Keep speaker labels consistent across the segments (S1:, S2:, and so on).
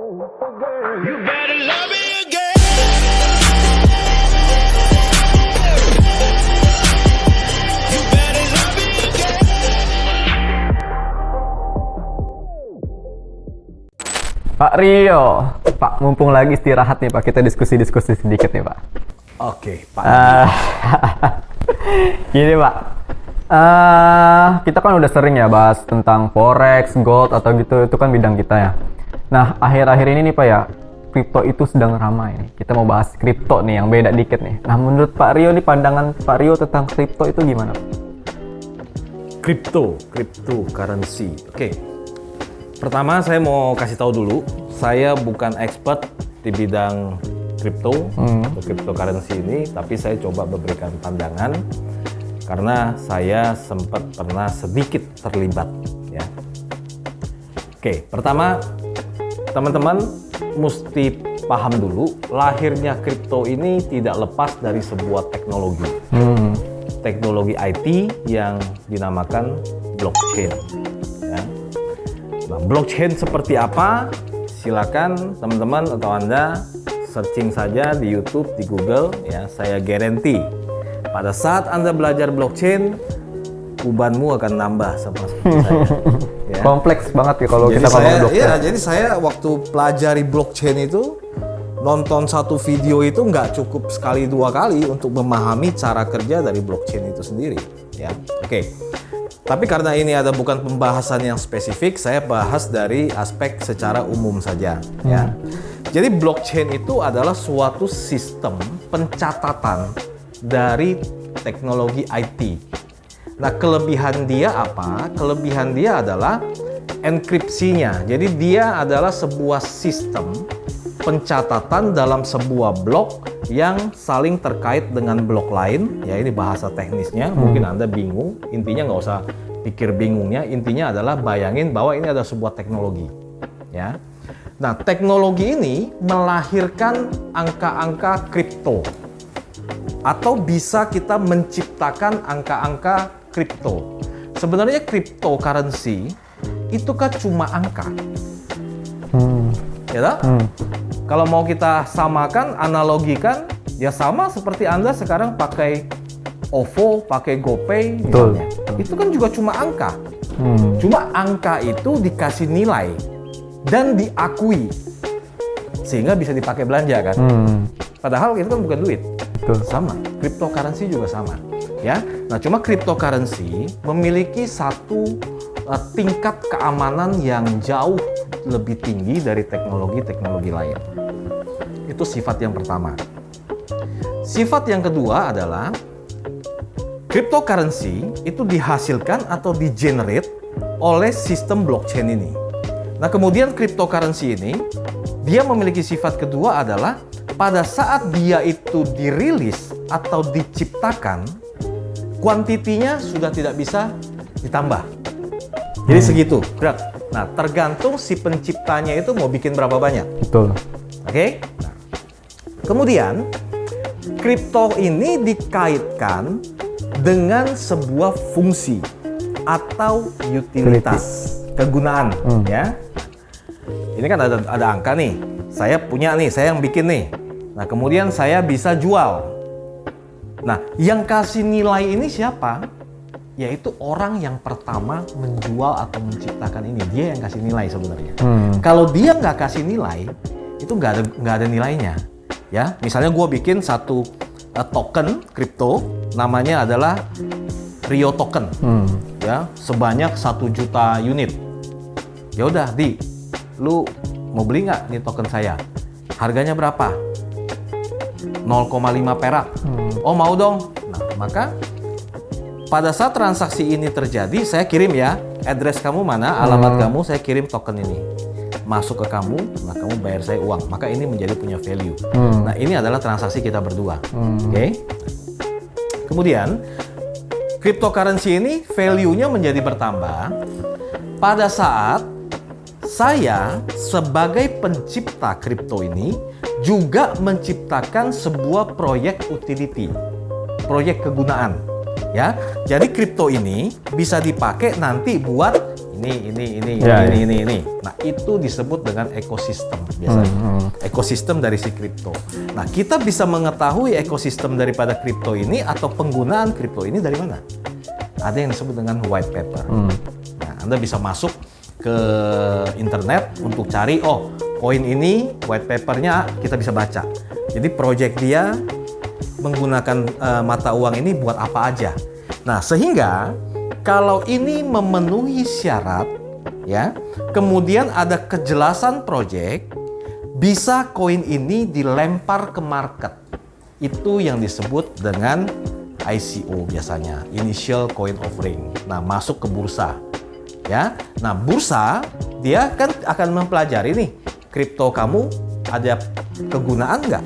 S1: You better love me again. You better love me again.
S2: Pak Rio, Pak, mumpung lagi istirahat nih Pak, kita diskusi-diskusi sedikit nih Pak.
S3: Oke, Pak.
S2: Gini Pak, kita kan udah sering ya bahas tentang forex, gold atau gitu, itu kan bidang kita ya. Nah, akhir-akhir ini nih Pak ya, kripto itu sedang ramai nih. Kita mau bahas kripto nih, yang beda dikit nih. Nah, menurut Pak Rio nih, pandangan Pak Rio tentang kripto itu gimana?
S3: Cryptocurrency. Oke. Pertama saya mau kasih tahu dulu, saya bukan expert di bidang kripto atau cryptocurrency ini, tapi saya coba memberikan pandangan karena saya sempat pernah sedikit terlibat ya. Oke, pertama teman-teman mesti paham dulu, lahirnya kripto ini tidak lepas dari sebuah teknologi. Teknologi IT yang dinamakan blockchain. Ya. Nah, blockchain seperti apa? Silakan teman-teman atau Anda searching saja di YouTube, di Google. Ya, saya guarantee pada saat Anda belajar blockchain, ubanmu akan nambah sama seperti saya. Ya.
S2: Kompleks banget ya kalau
S3: Jadi
S2: kita ngomong
S3: saya,
S2: blockchain.
S3: iya, jadi saya waktu pelajari blockchain itu nonton satu video itu nggak cukup sekali dua kali untuk memahami cara kerja dari blockchain itu sendiri. Ya, oke. Tapi karena ini ada bukan pembahasan yang spesifik, saya bahas dari aspek secara umum saja. Ya. Jadi blockchain itu adalah suatu sistem pencatatan dari teknologi IT. Nah, kelebihan dia apa? Kelebihan dia adalah enkripsinya. Jadi dia adalah sebuah sistem pencatatan dalam sebuah blok yang saling terkait dengan blok lain. Ya, ini bahasa teknisnya. Mungkin Anda bingung. Intinya nggak usah pikir bingungnya. Intinya adalah bayangin bahwa ini adalah sebuah teknologi. Ya. Nah, teknologi ini melahirkan angka-angka kripto. Atau bisa kita menciptakan angka-angka kripto. Sebenarnya cryptocurrency itu kan cuma angka. Ya tak? Kalau mau kita samakan, analogikan, ya sama seperti Anda sekarang pakai OVO, pakai GoPay misalnya. Itu kan juga cuma angka. Cuma angka itu dikasih nilai dan diakui sehingga bisa dipakai belanja kan. Padahal itu kan bukan duit.
S2: Betul.
S3: Sama, cryptocurrency juga sama, ya. Nah, cuma cryptocurrency memiliki satu tingkat keamanan yang jauh lebih tinggi dari teknologi-teknologi lain. Itu sifat yang pertama. Sifat yang kedua adalah cryptocurrency itu dihasilkan atau di-generate oleh sistem blockchain ini. Nah, kemudian cryptocurrency ini dia memiliki sifat kedua adalah pada saat dia itu dirilis atau diciptakan, kuantitinya sudah tidak bisa ditambah. Jadi segitu, berat. Nah, tergantung si penciptanya itu mau bikin berapa banyak.
S2: Betul.
S3: Oke? Nah, kemudian, kripto ini dikaitkan dengan sebuah fungsi atau utilitas, kegunaan. Ya. Ini kan ada angka nih. Saya punya nih, saya yang bikin nih. Nah, kemudian saya bisa jual. Nah, yang kasih nilai ini siapa? Yaitu orang yang pertama menjual atau menciptakan ini. Dia yang kasih nilai sebenarnya. Kalau dia nggak kasih nilai, itu nggak ada nilainya. Ya, misalnya gue bikin satu token kripto, namanya adalah Rio token. Ya, sebanyak 1 juta unit. Ya udah, lu mau beli nggak nih token saya? Harganya berapa? 0,5 perak. Oh, mau dong. Nah, maka pada saat transaksi ini terjadi, saya kirim ya, address kamu mana, alamat kamu, saya kirim token ini. Masuk ke kamu, nah kamu bayar saya uang. Maka ini menjadi punya value. Nah, ini adalah transaksi kita berdua. Oke? Kemudian, cryptocurrency ini value-nya menjadi bertambah pada saat saya sebagai pencipta kripto ini juga menciptakan sebuah proyek utility, proyek kegunaan. Ya, jadi kripto ini bisa dipakai nanti buat
S2: Ya,
S3: ini. Nah, itu disebut dengan ekosistem biasanya. Ekosistem dari si kripto. Nah, kita bisa mengetahui ekosistem daripada kripto ini atau penggunaan kripto ini dari mana? Ada yang disebut dengan white paper. Nah, Anda bisa masuk ke internet untuk cari, oh, koin ini white papernya kita bisa baca. Jadi project dia menggunakan mata uang ini buat apa aja. Nah, sehingga kalau ini memenuhi syarat, ya, kemudian ada kejelasan project, bisa koin ini dilempar ke market. Itu yang disebut dengan ICO biasanya, Initial Coin Offering. Nah, masuk ke bursa, ya. Nah, bursa dia kan akan mempelajari nih, kripto kamu ada kegunaan nggak,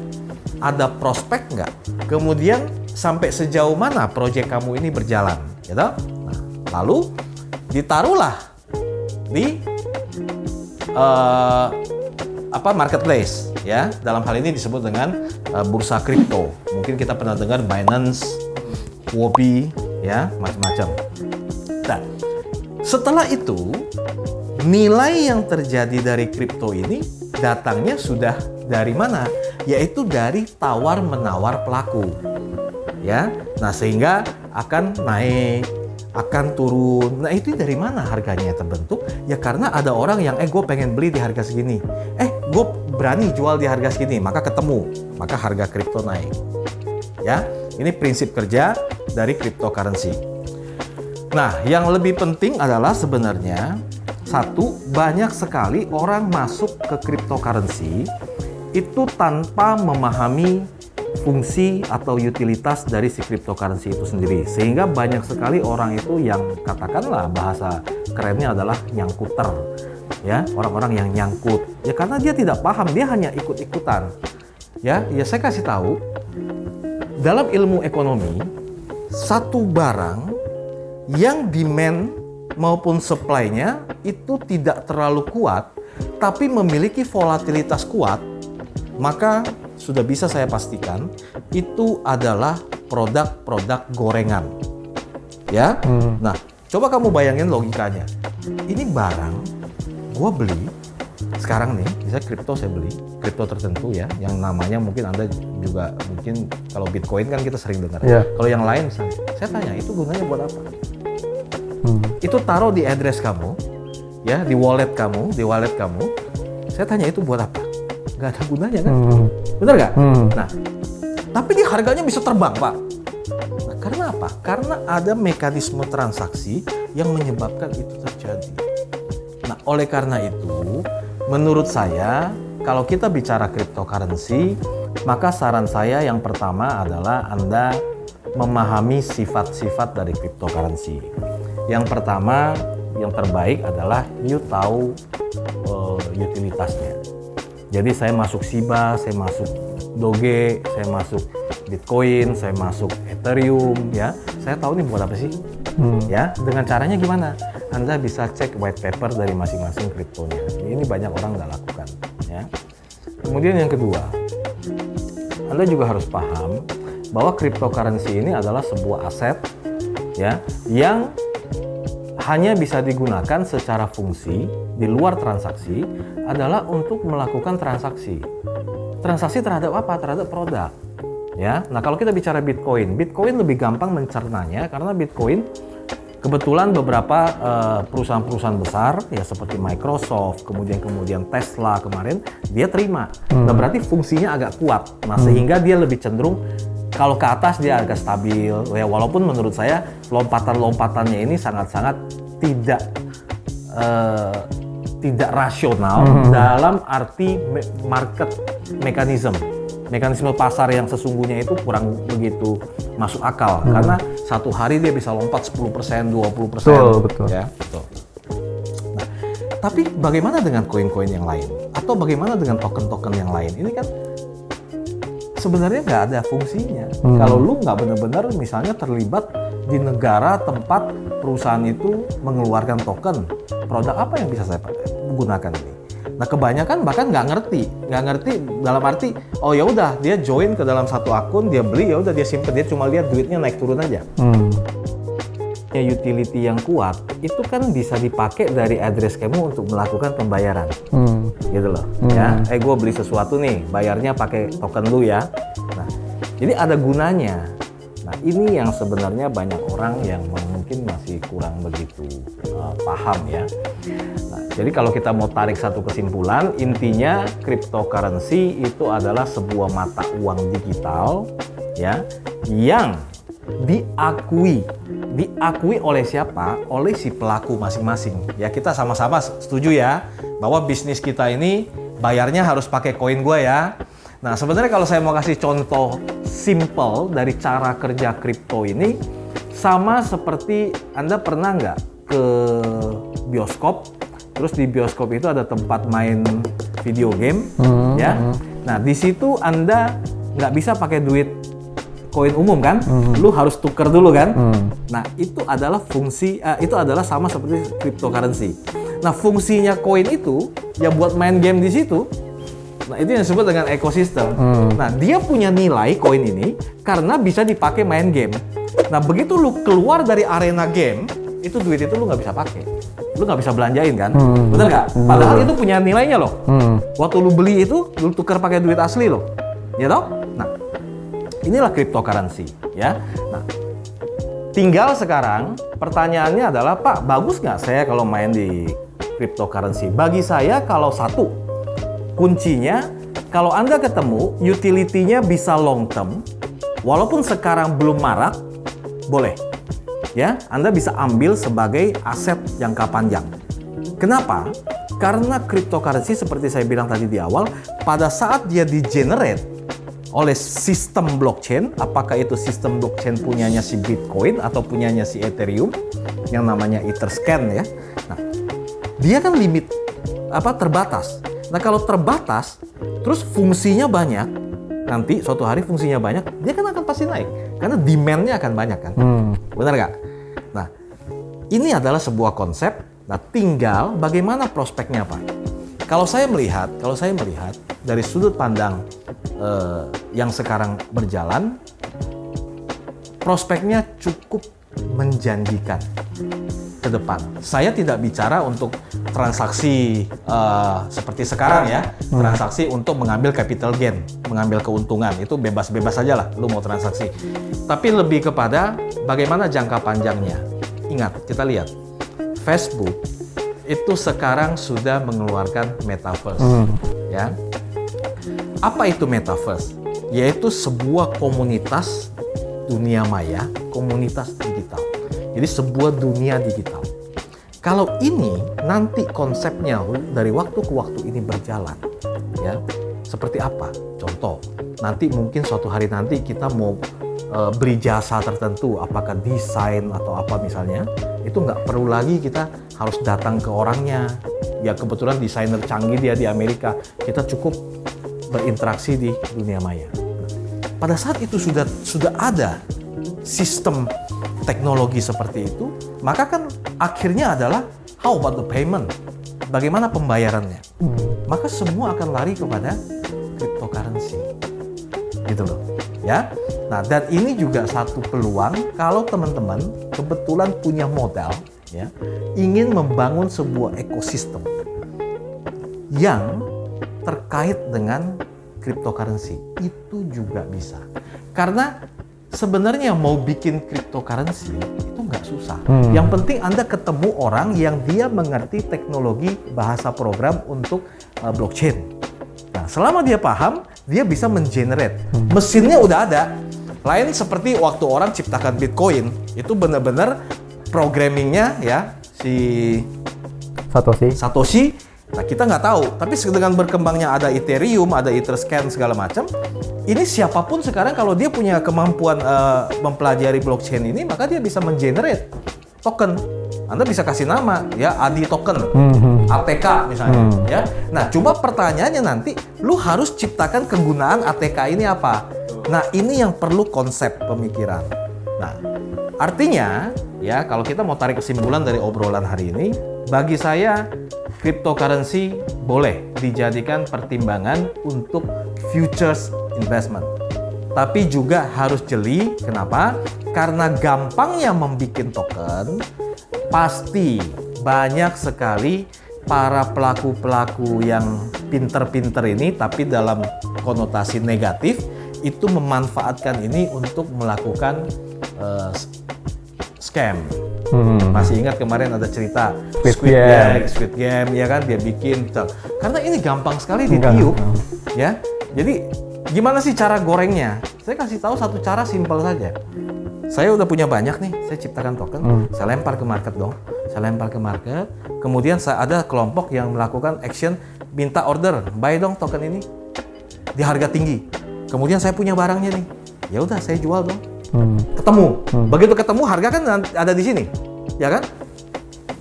S3: ada prospek nggak, kemudian sampai sejauh mana proyek kamu ini berjalan, gitu. Nah, lalu ditaruhlah di marketplace, ya. Dalam hal ini disebut dengan bursa kripto. Mungkin kita pernah dengar Binance, Huobi, ya, macam-macam. Nah, setelah itu nilai yang terjadi dari kripto ini datangnya sudah dari mana? Yaitu dari tawar-menawar pelaku. Ya, nah sehingga akan naik, akan turun. Nah, itu dari mana harganya terbentuk? Ya karena ada orang yang gue pengen beli di harga segini. Gue berani jual di harga segini, maka ketemu, maka harga kripto naik. Ya, ini prinsip kerja dari cryptocurrency. Nah, yang lebih penting adalah sebenarnya satu, banyak sekali orang masuk ke cryptocurrency itu tanpa memahami fungsi atau utilitas dari si cryptocurrency itu sendiri, sehingga banyak sekali orang itu yang katakanlah bahasa kerennya adalah nyangkuter, ya, orang-orang yang nyangkut, ya karena dia tidak paham, dia hanya ikut-ikutan, ya saya kasih tahu, dalam ilmu ekonomi, satu barang yang demand maupun supply-nya itu tidak terlalu kuat, tapi memiliki volatilitas kuat, maka sudah bisa saya pastikan itu adalah produk-produk gorengan, ya. Nah, coba kamu bayangin logikanya. Ini barang gua beli sekarang nih, misalnya kripto saya beli, kripto tertentu ya, yang namanya mungkin Anda juga mungkin kalau Bitcoin kan kita sering dengar.
S2: Yeah.
S3: Kalau yang lain misalnya, saya tanya itu gunanya buat apa? Itu taruh di address kamu, ya, di wallet kamu, saya tanya itu buat apa? Nggak ada gunanya kan? Bener nggak? Nah, tapi di harganya bisa terbang, Pak. Nah, karena apa? Karena ada mekanisme transaksi yang menyebabkan itu terjadi. Nah, oleh karena itu, menurut saya, kalau kita bicara cryptocurrency, maka saran saya yang pertama adalah Anda memahami sifat-sifat dari cryptocurrency. Yang pertama, yang terbaik adalah you tahu utilitasnya. Jadi saya masuk Shiba, saya masuk Doge, saya masuk Bitcoin, saya masuk Ethereum, ya. Saya tahu nih buat apa sih, ya. Dengan caranya gimana? Anda bisa cek white paper dari masing-masing kriptonya. Ini banyak orang nggak lakukan, ya. Kemudian yang kedua, Anda juga harus paham bahwa cryptocurrency ini adalah sebuah aset, ya, yang hanya bisa digunakan secara fungsi di luar transaksi adalah untuk melakukan transaksi. Transaksi terhadap apa? Terhadap produk. Ya. Nah, kalau kita bicara Bitcoin lebih gampang mencernanya karena Bitcoin kebetulan beberapa perusahaan-perusahaan besar ya seperti Microsoft, kemudian Tesla kemarin dia terima. Nah, berarti fungsinya agak kuat. Nah, sehingga dia lebih cenderung kalau ke atas dia agak stabil, ya walaupun menurut saya lompatan-lompatannya ini sangat-sangat tidak rasional dalam arti market mekanisme pasar yang sesungguhnya itu kurang begitu masuk akal karena satu hari dia bisa lompat 10%, 20%.
S2: Betul.
S3: Ya, betul. Nah, tapi bagaimana dengan koin-koin yang lain atau bagaimana dengan token-token yang lain? Ini kan sebenarnya nggak ada fungsinya. Kalau lu nggak benar-benar misalnya terlibat di negara tempat perusahaan itu mengeluarkan token, produk apa yang bisa saya gunakan ini? Nah, kebanyakan bahkan nggak ngerti dalam arti, oh ya udah dia join ke dalam satu akun, dia beli, ya udah dia simpen, dia cuma lihat duitnya naik turun aja. utility yang kuat, itu kan bisa dipakai dari address kamu untuk melakukan pembayaran. Gitu loh. Ya, gue beli sesuatu nih, bayarnya pakai token lu ya. Nah, jadi ada gunanya. Nah, ini yang sebenarnya banyak orang yang mungkin masih kurang begitu paham ya. Nah, jadi kalau kita mau tarik satu kesimpulan, intinya cryptocurrency itu adalah sebuah mata uang digital ya yang diakui oleh siapa? Oleh si pelaku masing-masing. Ya, kita sama-sama setuju ya bahwa bisnis kita ini bayarnya harus pakai koin gue ya. Nah, sebenarnya kalau saya mau kasih contoh simple dari cara kerja kripto ini, sama seperti Anda pernah nggak ke bioskop, terus di bioskop itu ada tempat main video game, ya. Nah, di situ Anda nggak bisa pakai duit koin umum kan, lu harus tuker dulu kan. Nah, itu adalah itu adalah sama seperti cryptocurrency. Nah, fungsinya koin itu ya buat main game di situ. Nah, itu yang disebut dengan ekosistem. Nah, dia punya nilai koin ini karena bisa dipakai main game. Nah, begitu lu keluar dari arena game, itu duit itu lu nggak bisa pakai. Lu nggak bisa belanjain kan? Bener nggak? Padahal itu punya nilainya loh. Waktu lu beli itu, lu tukar pakai duit asli loh. Ya toh? Nah, inilah cryptocurrency ya. Nah, tinggal sekarang pertanyaannya adalah, Pak, bagus nggak saya kalau main di cryptocurrency? Bagi saya kalau satu, kuncinya kalau Anda ketemu utility-nya bisa long term, walaupun sekarang belum marak, boleh. Ya, Anda bisa ambil sebagai aset jangka panjang. Kenapa? Karena cryptocurrency seperti saya bilang tadi di awal, pada saat dia di-generate oleh sistem blockchain, apakah itu sistem blockchain punyanya si Bitcoin atau punyanya si Ethereum yang namanya Etherscan ya. Nah, dia kan terbatas. Nah, kalau terbatas terus fungsinya banyak, nanti suatu hari fungsinya banyak, dia kan akan pasti naik karena demand-nya akan banyak kan. Benar nggak? Nah, ini adalah sebuah konsep. Nah, tinggal bagaimana prospeknya, Pak. Kalau saya melihat dari sudut pandang yang sekarang berjalan, prospeknya cukup menjanjikan ke depan. Saya tidak bicara untuk transaksi seperti sekarang ya, transaksi untuk mengambil capital gain, mengambil keuntungan, itu bebas-bebas saja lah, lu mau transaksi. Tapi lebih kepada bagaimana jangka panjangnya. Ingat, kita lihat, Facebook itu sekarang sudah mengeluarkan metaverse, ya. Apa itu metaverse? Yaitu sebuah komunitas dunia maya, komunitas digital. Jadi sebuah dunia digital. Kalau ini nanti konsepnya dari waktu ke waktu ini berjalan, ya, seperti apa? Contoh, nanti mungkin suatu hari nanti kita mau beri jasa tertentu, apakah desain atau apa misalnya, itu nggak perlu lagi kita harus datang ke orangnya. Ya kebetulan desainer canggih dia di Amerika, kita cukup berinteraksi di dunia maya. Pada saat itu sudah ada sistem teknologi seperti itu, maka kan akhirnya adalah how about the payment? Bagaimana pembayarannya? Maka semua akan lari kepada cryptocurrency. Gitu loh. Ya. Nah, dan ini juga satu peluang kalau teman-teman kebetulan punya modal ya, ingin membangun sebuah ekosistem yang terkait dengan cryptocurrency. Itu juga bisa. Karena sebenarnya mau bikin cryptocurrency itu nggak susah. Yang penting Anda ketemu orang yang dia mengerti teknologi bahasa program untuk blockchain. Nah, selama dia paham, dia bisa mengenerate. Mesinnya udah ada. Lain seperti waktu orang ciptakan Bitcoin, itu benar-benar programmingnya ya si Satoshi. Nah, kita nggak tahu. Tapi dengan berkembangnya ada Ethereum, ada Etherscan segala macam, ini siapapun sekarang kalau dia punya kemampuan mempelajari blockchain ini, maka dia bisa mengenerate token. Anda bisa kasih nama ya, ADI token, ATK misalnya ya. Nah, cuma pertanyaannya nanti lu harus ciptakan kegunaan ATK ini apa? Nah, ini yang perlu konsep pemikiran. Nah, artinya ya kalau kita mau tarik kesimpulan dari obrolan hari ini, bagi saya cryptocurrency boleh dijadikan pertimbangan untuk futures investment. tapi juga harus jeli. Kenapa? Karena gampangnya membuat token, pasti banyak sekali para pelaku-pelaku yang pinter-pinter ini, tapi dalam konotasi negatif, itu memanfaatkan ini untuk melakukan scam. Masih ingat kemarin ada cerita Squid Game, ya kan, dia bikin. Karena ini gampang sekali ditiup, ya. Jadi gimana sih cara gorengnya? Saya kasih tahu satu cara simpel saja. Saya udah punya banyak nih, saya ciptakan token, saya lempar ke market dong. Saya lempar ke market, kemudian ada kelompok yang melakukan action, minta order, buy dong token ini di harga tinggi. Kemudian saya punya barangnya nih, ya udah saya jual dong. Ketemu, begitu ketemu harga kan ada di sini, ya kan?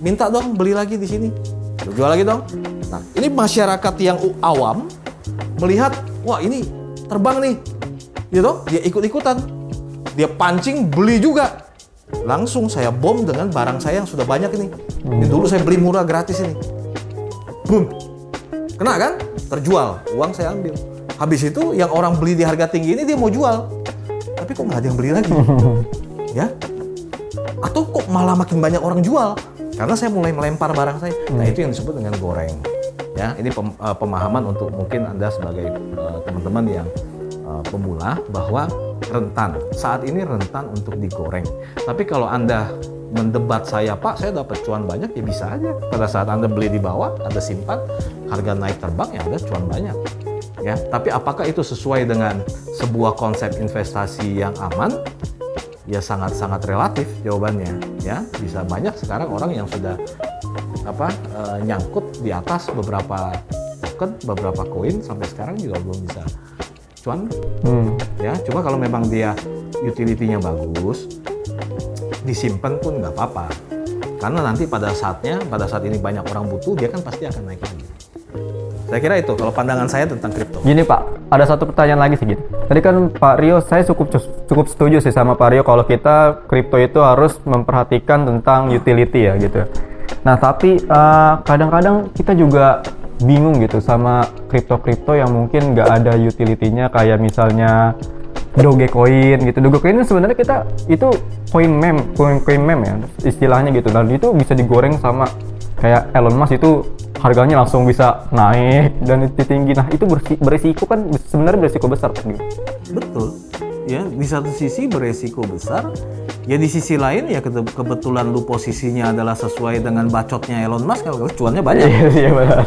S3: Minta dong beli lagi di sini, jual lagi dong. Nah, ini masyarakat yang awam melihat, wah ini terbang nih, gitu, dia ikut-ikutan, dia pancing beli juga. Langsung saya bom dengan barang saya yang sudah banyak ini. Ini dulu saya beli murah gratis ini. Boom. Kena kan? Terjual. Uang saya ambil. Habis itu yang orang beli di harga tinggi ini dia mau jual. Tapi kok nggak ada yang beli lagi? Ya? Atau kok malah makin banyak orang jual? Karena saya mulai melempar barang saya. Nah, itu yang disebut dengan goreng. Ya, ini pemahaman untuk mungkin Anda sebagai teman-teman yang pemula bahwa rentan. Saat ini rentan untuk digoreng. Tapi kalau Anda mendebat saya, Pak, saya dapat cuan banyak, ya bisa aja. Pada saat Anda beli di bawah, Anda simpan, harga naik terbang, ya Anda cuan banyak. Ya, tapi apakah itu sesuai dengan sebuah konsep investasi yang aman? Ya sangat-sangat relatif jawabannya. Ya, bisa banyak sekarang orang yang sudah nyangkut di atas beberapa token, beberapa koin sampai sekarang juga belum bisa cuan. Ya, cuma kalau memang dia utility-nya bagus, disimpan pun nggak apa-apa. Karena nanti pada saat ini banyak orang butuh, dia kan pasti akan naik lagi. Saya kira itu kalau pandangan saya tentang kripto.
S2: Gini Pak, ada satu pertanyaan lagi sih gitu. Tadi kan Pak Rio, saya cukup setuju sih sama Pak Rio kalau kita kripto itu harus memperhatikan tentang utility ya gitu. Nah tapi kadang-kadang kita juga bingung gitu sama kripto-kripto yang mungkin nggak ada utility-nya, kayak misalnya Dogecoin gitu. Dogecoin sebenarnya itu coin meme ya istilahnya gitu, dan itu bisa digoreng sama kayak Elon Musk, itu harganya langsung bisa naik dan itu tinggi. Nah itu beresiko kan, sebenarnya beresiko besar kan gitu.
S3: Betul. Ya, di satu sisi beresiko besar, ya di sisi lain ya kebetulan lu posisinya adalah sesuai dengan bacotnya Elon Musk, kalau cuannya banyak.
S2: Iya benar.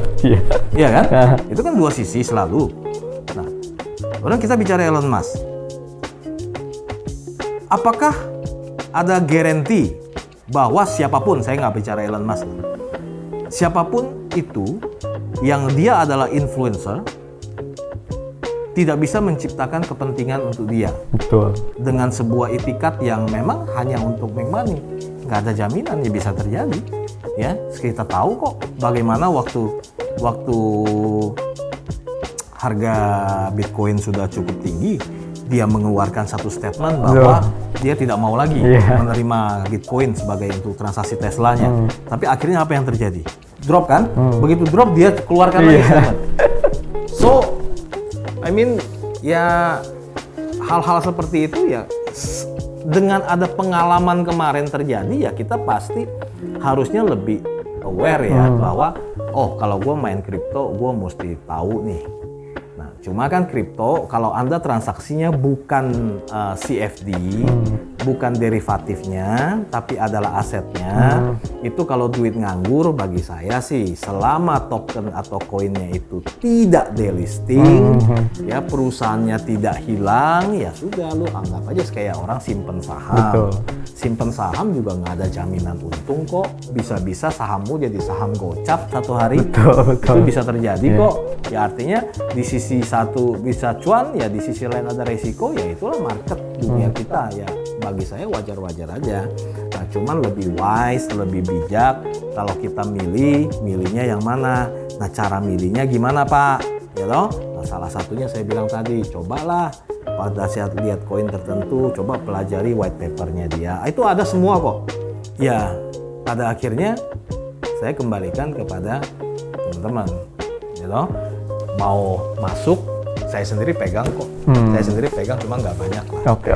S3: Iya kan? Itu kan dua sisi selalu. Nah, orang kita bicara Elon Musk. Apakah ada garansi bahwa siapapun, saya nggak bicara Elon Musk, siapapun itu yang dia adalah influencer, tidak bisa menciptakan kepentingan untuk dia.
S2: Betul.
S3: Dengan sebuah itikat yang memang hanya untuk make money, nggak ada jaminan ya bisa terjadi. Ya, kita tahu kok bagaimana waktu harga Bitcoin sudah cukup tinggi, dia mengeluarkan satu statement bahwa dia tidak mau lagi menerima Bitcoin sebagai untuk transaksi Teslanya. Tapi akhirnya apa yang terjadi? Drop kan? Begitu drop dia keluarkan lagi statement. So, I mean, ya hal-hal seperti itu ya dengan ada pengalaman kemarin terjadi, ya kita pasti harusnya lebih aware ya bahwa kalau gue main kripto gue mesti tahu nih. Nah, cuma kan kripto kalau Anda transaksinya bukan CFD, bukan derivatifnya, tapi adalah asetnya, itu kalau duit nganggur bagi saya sih, selama token atau koinnya itu tidak delisting, ya perusahaannya tidak hilang, ya sudah lu anggap aja kayak orang simpen saham.
S2: Betul.
S3: Simpen saham juga nggak ada jaminan untung kok, bisa-bisa sahammu jadi saham gocap satu hari.
S2: Betul.
S3: Itu bisa terjadi kok. Ya artinya di sisi satu bisa cuan, ya di sisi lain ada resiko, ya itulah market dunia kita. Ya bagi saya wajar-wajar aja. Nah cuman lebih wise, lebih bijak kalau kita milihnya yang mana. Nah cara milihnya gimana Pak? Ya toh? Nah, salah satunya saya bilang tadi, cobalah pada saat lihat koin tertentu, coba pelajari white papernya dia. Itu ada semua kok. Ya pada akhirnya saya kembalikan kepada teman-teman. You know? Mau masuk, saya sendiri pegang kok. Saya sendiri pegang, cuma nggak banyak lah.
S2: Oke.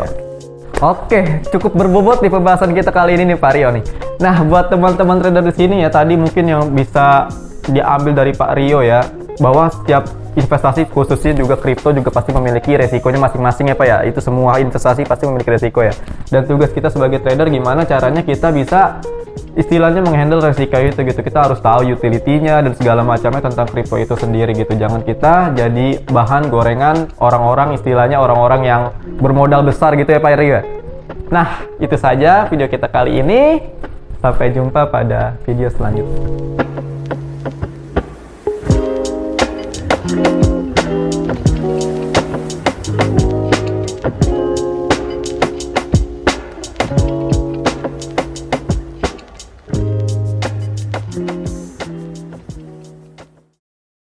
S2: Oke, cukup berbobot di pembahasan kita kali ini nih Pak Rio nih. Nah, buat teman-teman trader di sini ya, tadi mungkin yang bisa diambil dari Pak Rio ya, bahwa setiap investasi khususnya juga kripto juga pasti memiliki resikonya masing-masing ya Pak ya. Itu semua investasi pasti memiliki resiko ya. Dan tugas kita sebagai trader gimana caranya kita bisa istilahnya menghandle resiko itu gitu. Kita harus tahu utility-nya dan segala macamnya tentang kripto itu sendiri gitu. Jangan kita jadi bahan gorengan orang-orang, istilahnya orang-orang yang bermodal besar gitu ya Pak Rio. Nah, itu saja video kita kali ini. Sampai jumpa pada video selanjutnya.